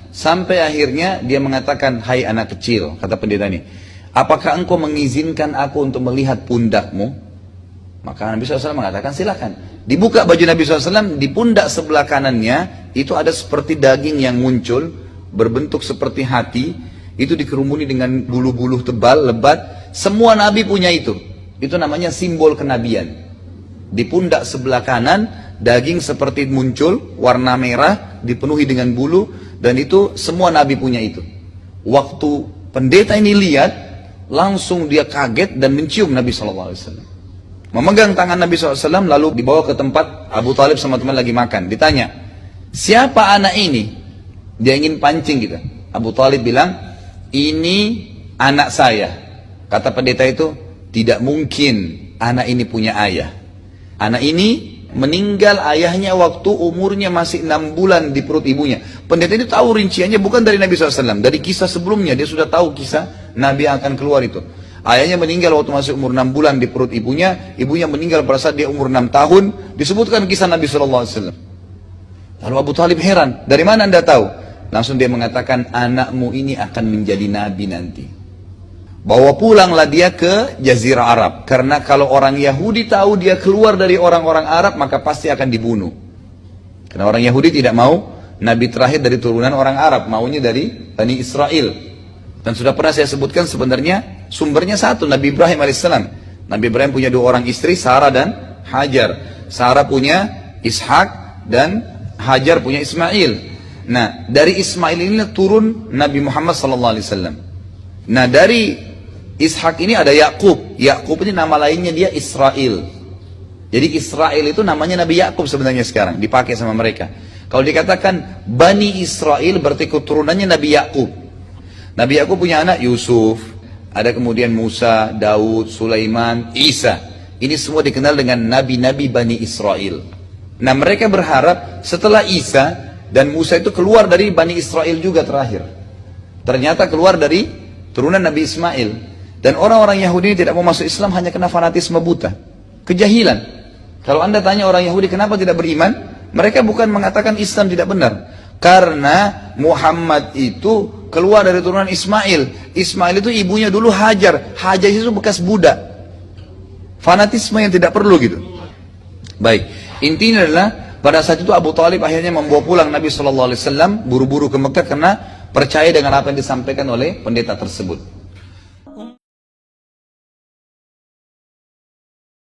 Sampai akhirnya dia mengatakan, hai anak kecil, kata pendeta ini, apakah engkau mengizinkan aku untuk melihat pundakmu? Maka Nabi SAW mengatakan silakan. Dibuka baju Nabi SAW, di pundak sebelah kanannya itu ada seperti daging yang muncul, berbentuk seperti hati, itu dikerumuni dengan bulu-bulu tebal, lebat. Semua Nabi punya itu. Itu namanya simbol kenabian. Di pundak sebelah kanan, daging seperti muncul, warna merah, dipenuhi dengan bulu, dan itu semua Nabi punya itu. Waktu pendeta ini lihat, langsung dia kaget dan mencium Nabi SAW. Memegang tangan Nabi SAW, lalu dibawa ke tempat Abu Talib sama teman lagi makan. Ditanya, siapa anak ini? Dia ingin pancing gitu. Abu Talib bilang, ini anak saya. Kata pendeta itu, tidak mungkin anak ini punya ayah. Anak ini meninggal ayahnya waktu umurnya masih 6 bulan di perut ibunya. Pendeta itu tahu rinciannya bukan dari Nabi SAW. Dari kisah sebelumnya, dia sudah tahu kisah Nabi yang akan keluar itu. Ayahnya meninggal waktu masih umur 6 bulan di perut ibunya. Ibunya meninggal pada saat dia umur 6 tahun. Disebutkan kisah Nabi SAW. Lalu Abu Talib heran, dari mana anda tahu? Langsung dia mengatakan, anakmu ini akan menjadi Nabi nanti. Bawa pulanglah dia ke Jazirah Arab. Karena kalau orang Yahudi tahu dia keluar dari orang-orang Arab, maka pasti akan dibunuh. Karena orang Yahudi tidak mau Nabi terakhir dari turunan orang Arab, maunya dari Bani Israel. Dan sudah pernah saya sebutkan sebenarnya sumbernya satu, Nabi Ibrahim alaihissalam. Nabi Ibrahim punya 2 orang istri, Sarah dan Hajar. Sarah punya Ishak dan Hajar punya Ismail. Nah, dari Ismail ini turun Nabi Muhammad SAW. Nah, dari Ishak ini ada Yakub. Yakub ini nama lainnya dia Israel. Jadi Israel itu namanya Nabi Yakub sebenarnya sekarang, dipakai sama mereka. Kalau dikatakan Bani Israel berarti keturunannya Nabi Yakub. Nabi Yakub punya anak Yusuf, ada kemudian Musa, Daud, Sulaiman, Isa. Ini semua dikenal dengan nabi-nabi Bani Israel. Nah, mereka berharap setelah Isa dan Musa itu keluar dari Bani Israel juga terakhir. Ternyata keluar dari turunan Nabi Ismail. Dan orang-orang Yahudi tidak mau masuk Islam hanya karena fanatisme buta, kejahilan. Kalau anda tanya orang Yahudi kenapa tidak beriman, mereka bukan mengatakan Islam tidak benar, karena Muhammad itu keluar dari turunan Ismail. Ismail itu ibunya dulu Hajar. Hajar itu bekas budak. Fanatisme yang tidak perlu gitu. Baik, intinya adalah pada saat itu Abu Talib akhirnya membawa pulang Nabi SAW buru-buru ke Mekah karena percaya dengan apa yang disampaikan oleh pendeta tersebut.